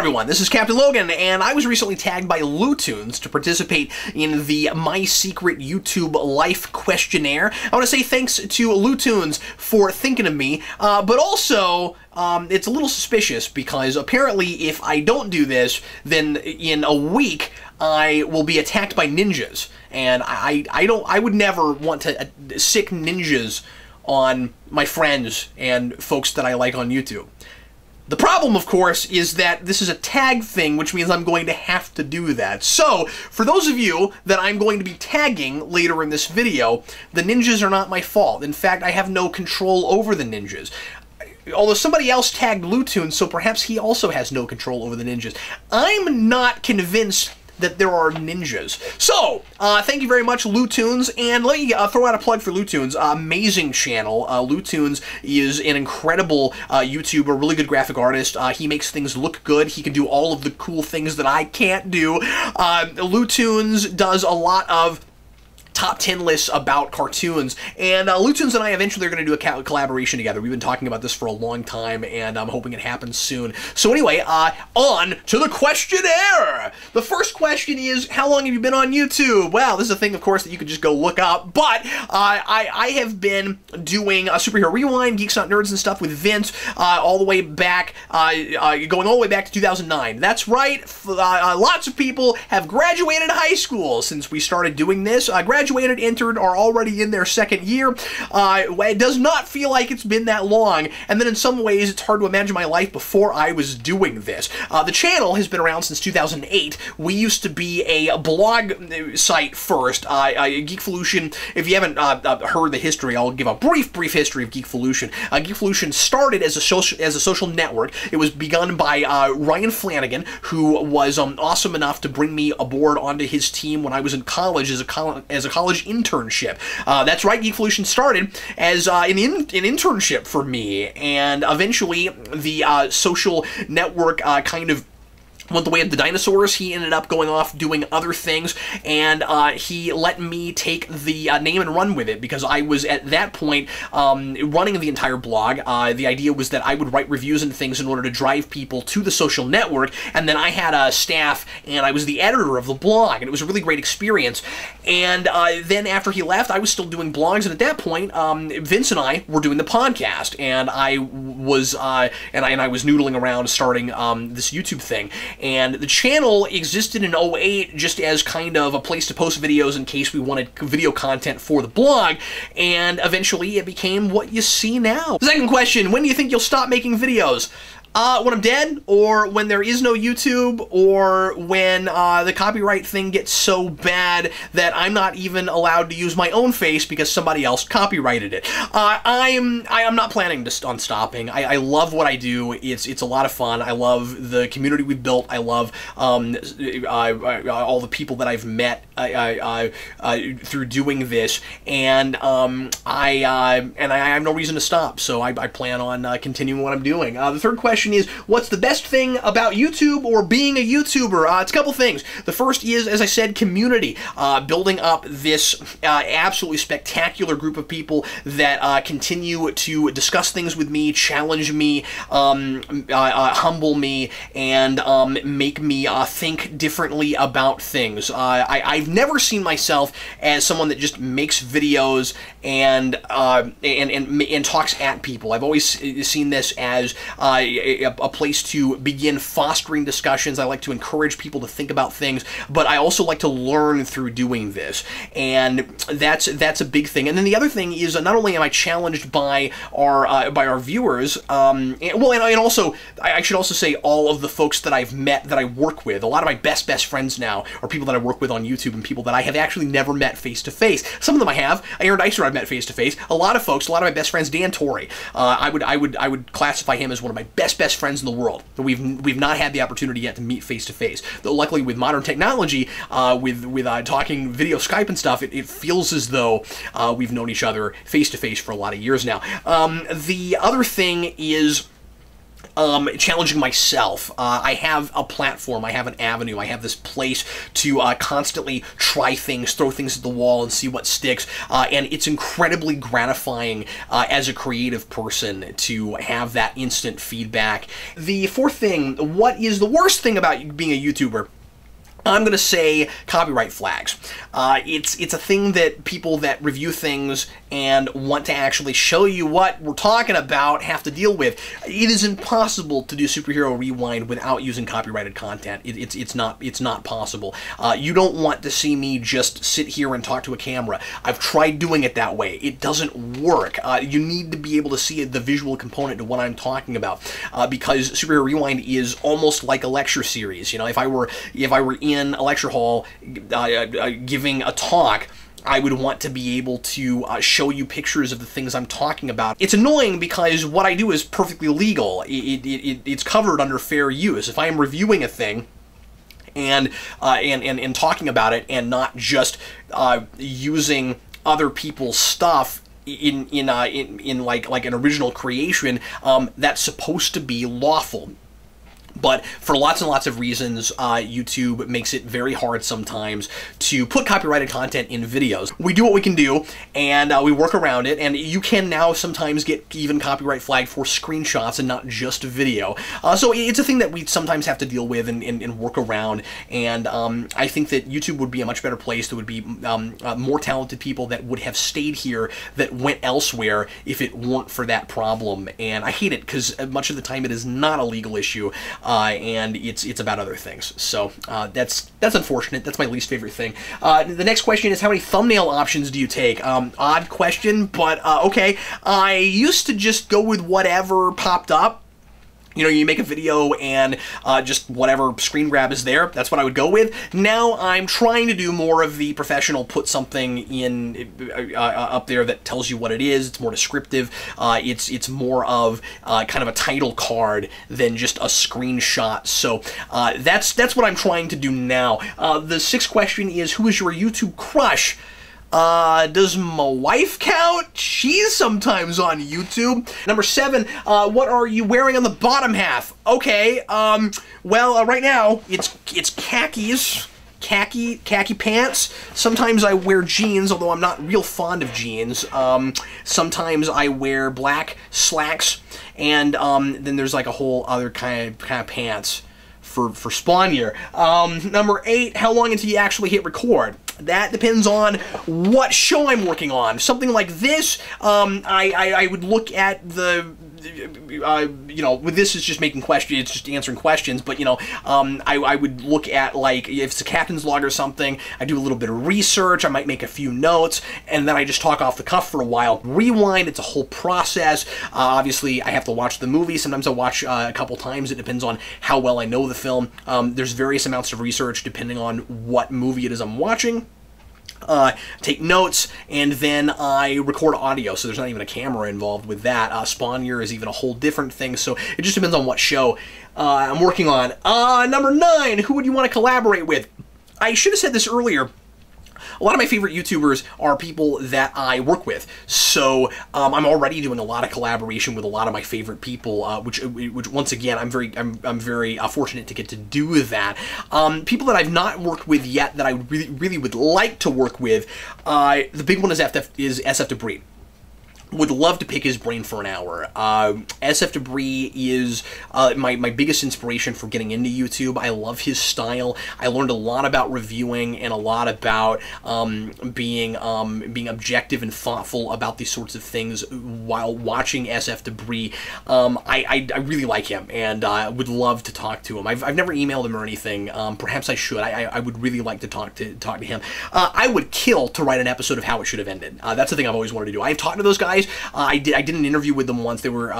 everyone, this is Captain Logan, and I was recently tagged by lewtoons to participate in the My Secret YouTube Life questionnaire. I want to say thanks to lewtoons for thinking of me, but also it's a little suspicious because apparently if I don't do this, then in a week I will be attacked by ninjas, and I would never want to sick ninjas on my friends and folks that I like on YouTube. The problem, of course, is that this is a tag thing, which means I'm going to have to do that. So, for those of you that I'm going to be tagging later in this video, the ninjas are not my fault. In fact, I have no control over the ninjas. Although somebody else tagged lewtoons, so perhaps he also has no control over the ninjas. I'm not convinced that there are ninjas. So, thank you very much, lewtoons, and let me throw out a plug for lewtoons. Amazing channel. Lewtoons is an incredible YouTuber, really good graphic artist. He makes things look good. He can do all of the cool things that I can't do. Lewtoons does a lot of top 10 lists about cartoons, and lewtoons and I eventually are going to do a collaboration together. We've been talking about this for a long time, and I'm hoping it happens soon. So anyway, on to the questionnaire! The first question is, how long have you been on YouTube? Well, this is a thing, of course, that you could just go look up, but I have been doing a Superhero Rewind, Geeks Not Nerds and stuff with Vince, all the way back, going all the way back to 2009. That's right, lots of people have graduated high school since we started doing this. Graduated, entered, are already in their second year. It does not feel like it's been that long, and then in some ways it's hard to imagine my life before I was doing this. The channel has been around since 2008. We used to be a blog site first, Geekvolution. If you haven't heard the history, I'll give a brief history of Geekvolution. Geekvolution started as a social network. It was begun by Ryan Flanagan, who was awesome enough to bring me aboard onto his team when I was in college as a college internship. That's right, Geekvolution started as an internship for me, and eventually the social network kind of went the way of the dinosaurs. He ended up going off doing other things, and he let me take the name and run with it, because I was at that point running the entire blog. The idea was that I would write reviews and things in order to drive people to the social network, and then I had a staff, and I was the editor of the blog, and it was a really great experience. And then after he left, I was still doing blogs, and at that point, Vince and I were doing the podcast, and I was noodling around starting this YouTube thing. And the channel existed in 2008 just as kind of a place to post videos in case we wanted video content for the blog, and eventually it became what you see now. The second question, when do you think you'll stop making videos? When I'm dead, or when there is no YouTube, or when the copyright thing gets so bad that I'm not even allowed to use my own face because somebody else copyrighted it. I am not planning on stopping. I love what I do. It's a lot of fun. I love the community we've built. I love all the people that I've met through doing this, and I have no reason to stop. So I plan on continuing what I'm doing. The third question is, what's the best thing about YouTube or being a YouTuber? It's a couple things. The first is, as I said, community. Building up this absolutely spectacular group of people that continue to discuss things with me, challenge me, humble me, and make me think differently about things. I've never seen myself as someone that just makes videos and talks at people. I've always seen this as a place to begin fostering discussions. I like to encourage people to think about things, but I also like to learn through doing this, and that's a big thing. And then the other thing is, not only am I challenged by our viewers, and also I should also say all of the folks that I've met that I work with. A lot of my best friends now are people that I work with on YouTube, and people that I have actually never met face to face. Some of them I have. Aaron Dicer I've met face to face. A lot of folks, a lot of my best friends. Dan Torrey, I would classify him as one of my best friends in the world. We've not had the opportunity yet to meet face to face. Though luckily with modern technology, with talking video Skype and stuff, it feels as though we've known each other face to face for a lot of years now. The other thing is, challenging myself. I have a platform, I have an avenue, I have this place to constantly try things, throw things at the wall and see what sticks, and it's incredibly gratifying as a creative person to have that instant feedback. The fourth thing, what is the worst thing about being a YouTuber? I'm going to say copyright flags. It's a thing that people that review things and want to actually show you what we're talking about have to deal with. It is impossible to do Superhero Rewind without using copyrighted content. It's not possible. You don't want to see me just sit here and talk to a camera. I've tried doing it that way. It doesn't work. You need to be able to see the visual component to what I'm talking about, because Superhero Rewind is almost like a lecture series. You know, if I were in a lecture hall giving a talk, I would want to be able to show you pictures of the things I'm talking about. It's annoying because what I do is perfectly legal. It's covered under fair use. If I am reviewing a thing and talking about it and not just using other people's stuff in like an original creation, that's supposed to be lawful. But for lots and lots of reasons, YouTube makes it very hard sometimes to put copyrighted content in videos. We do what we can do, and we work around it, and you can now sometimes get even copyright flagged for screenshots and not just video. So it's a thing that we sometimes have to deal with and work around, and I think that YouTube would be a much better place. There would be more talented people that would have stayed here that went elsewhere if it weren't for that problem, and I hate it because much of the time it is not a legal issue. And it's about other things. So that's unfortunate. That's my least favorite thing. The next question is, how many thumbnail options do you take? Odd question, but okay. I used to just go with whatever popped up. You know, you make a video and just whatever screen grab is there, that's what I would go with. Now I'm trying to do more of the professional, put something in up there that tells you what it is. It's more descriptive. It's more of kind of a title card than just a screenshot. So that's what I'm trying to do now. The sixth question is, who is your YouTube crush? Does my wife count? She's sometimes on YouTube. Number 7, what are you wearing on the bottom half? Okay, well, right now, it's khakis. Khaki pants. Sometimes I wear jeans, although I'm not real fond of jeans. Sometimes I wear black slacks, and then there's like a whole other kind of pants for Spawn year. Number 8, how long until you actually hit record? That depends on what show I'm working on. Something like this, I would look at the, you know, with this is just making questions, it's just answering questions, but, you know, I would look at, like, if it's a captain's log or something, I do a little bit of research, I might make a few notes, and then I just talk off the cuff for a while. Rewind, it's a whole process. Obviously, I have to watch the movie. Sometimes I watch a couple times. It depends on how well I know the film. There's various amounts of research depending on what movie it is I'm watching. Take notes, and then I record audio, so there's not even a camera involved with that. Spawn year is even a whole different thing, so it just depends on what show I'm working on. Number 9, who would you want to collaborate with? I should have said this earlier. A lot of my favorite YouTubers are people that I work with, so I'm already doing a lot of collaboration with a lot of my favorite people, which once again I'm very fortunate to get to do that. People that I've not worked with yet that I really would like to work with, the big one is SF Debris. Would love to pick his brain for an hour. SF Debris is my biggest inspiration for getting into YouTube. I love his style. I learned a lot about reviewing and a lot about being objective and thoughtful about these sorts of things while watching SF Debris. I really like him, and would love to talk to him. I've never emailed him or anything. Perhaps I should. I would really like to talk to him. I would kill to write an episode of How It Should Have Ended. That's the thing I've always wanted to do. I've talked to those guys. I did an interview with them once. They were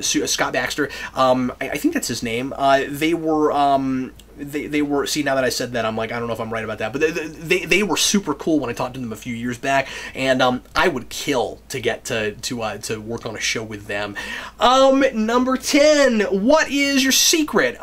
Scott Baxter. I think that's his name. They were, see, now that I said that, I'm like, I don't know if I'm right about that, but they were super cool when I talked to them a few years back, and I would kill to get to work on a show with them. Number 10, what is your secret?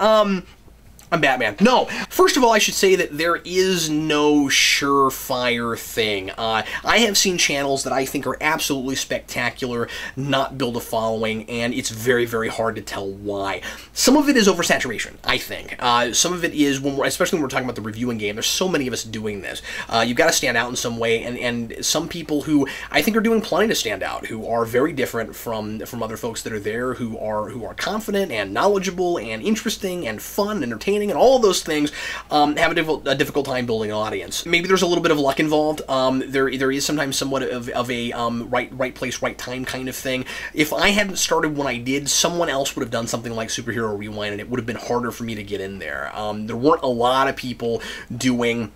I'm Batman. No, first of all, I should say that there is no surefire thing. I have seen channels that I think are absolutely spectacular not build a following, and it's very, very hard to tell why. Some of it is oversaturation, I think. Some of it is, especially when we're talking about the reviewing game, there's so many of us doing this. You've got to stand out in some way, and some people who I think are doing plenty to stand out, who are very different from other folks that are there, who are confident and knowledgeable and interesting and fun and entertaining and all of those things, have a difficult time building an audience. Maybe there's a little bit of luck involved. There is sometimes somewhat of a right place, right time kind of thing. If I hadn't started when I did, someone else would have done something like Superhero Rewind, and it would have been harder for me to get in there. There weren't a lot of people doing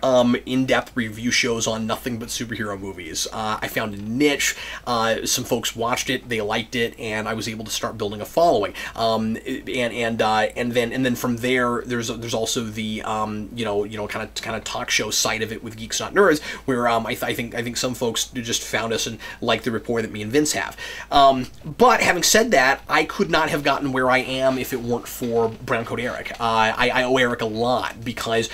in-depth review shows on nothing but superhero movies. I found a niche. Some folks watched it, they liked it, and I was able to start building a following. And then from there, there's also the kind of talk show side of it with Geeks Not Nerds, where I think some folks just found us and liked the rapport that me and Vince have. But having said that, I could not have gotten where I am if it weren't for Browncoat Eric. I owe Eric a lot because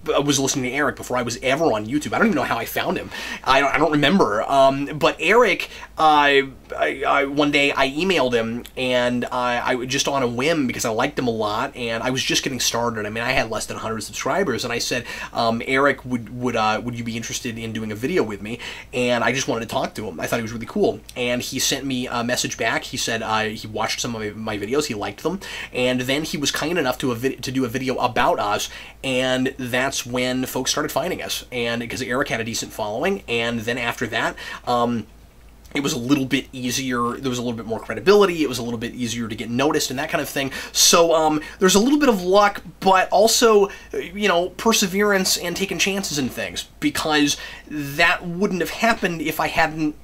I was listening to Eric before I was ever on YouTube. I don't even know how I found him. I don't remember. But Eric, one day I emailed him, and I just on a whim because I liked him a lot, and I was just getting started. I mean, I had less than 100 subscribers, and I said, Eric, would you be interested in doing a video with me? And I just wanted to talk to him. I thought he was really cool, and he sent me a message back. He said he watched some of my videos, he liked them, and then he was kind enough to do a video about us, and that's when folks started finding us, and because Eric had a decent following, and then after that, it was a little bit easier, there was a little bit more credibility, it was a little bit easier to get noticed and that kind of thing. So there's a little bit of luck, but also, perseverance and taking chances in things, because that wouldn't have happened if I hadn't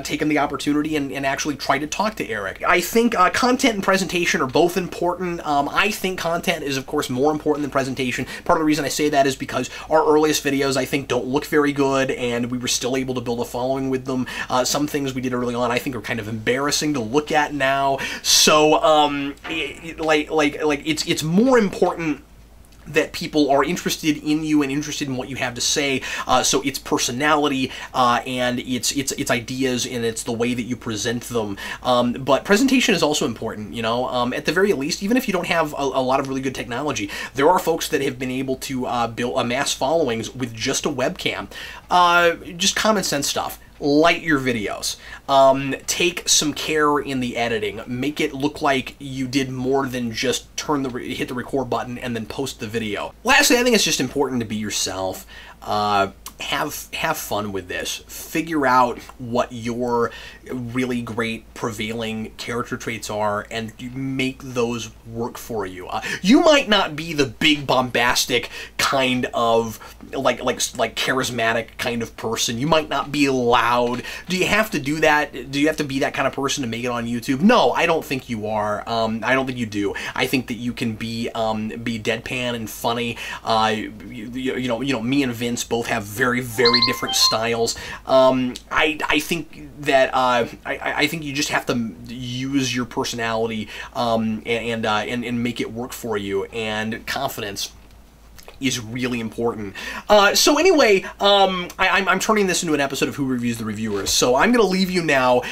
taken the opportunity and actually tried to talk to Eric. I think content and presentation are both important. I think content is, of course, more important than presentation. Part of the reason I say that is because our earliest videos, I think, don't look very good, and we were still able to build a following with them. Some things we did early on, I think, are kind of embarrassing to look at now. So, it's more important that people are interested in you and interested in what you have to say. So it's personality and it's ideas, and it's the way that you present them. But presentation is also important, at the very least, even if you don't have a lot of really good technology, there are folks that have been able to amass followings with just a webcam. Just common sense stuff. Light your videos. Take some care in the editing. Make it look like you did more than just hit the record button and then post the video. Lastly, I think it's just important to be yourself. Have fun with this. Figure out what your really great prevailing character traits are, and make those work for you. You might not be the big bombastic kind of like charismatic kind of person. You might not be loud. Do you have to do that? Do you have to be that kind of person to make it on YouTube? No, I don't think you are. I don't think you do. I think that you can be deadpan and funny. Me and Vince both have very, very different styles. I think that I think you just have to use your personality and make it work for you, and confidence is really important. So anyway, I'm turning this into an episode of Who Reviews the Reviewers, so I'm going to leave you now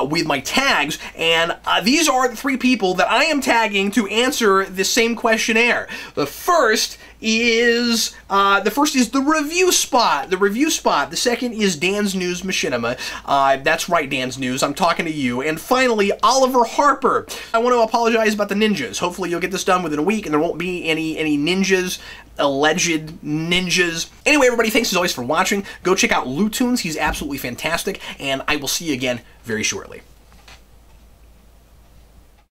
with my tags, and these are the 3 people that I am tagging to answer the same questionnaire. The first is TheReviewSpot. TheReviewSpot. The second is DanzNewz Machinima. That's right, DanzNewz. I'm talking to you. And finally, Oliver Harper. I want to apologize about the ninjas. Hopefully you'll get this done within a week and there won't be any ninjas, alleged ninjas. Anyway, everybody, thanks as always for watching. Go check out lewtoons. He's absolutely fantastic, and I will see you again very shortly.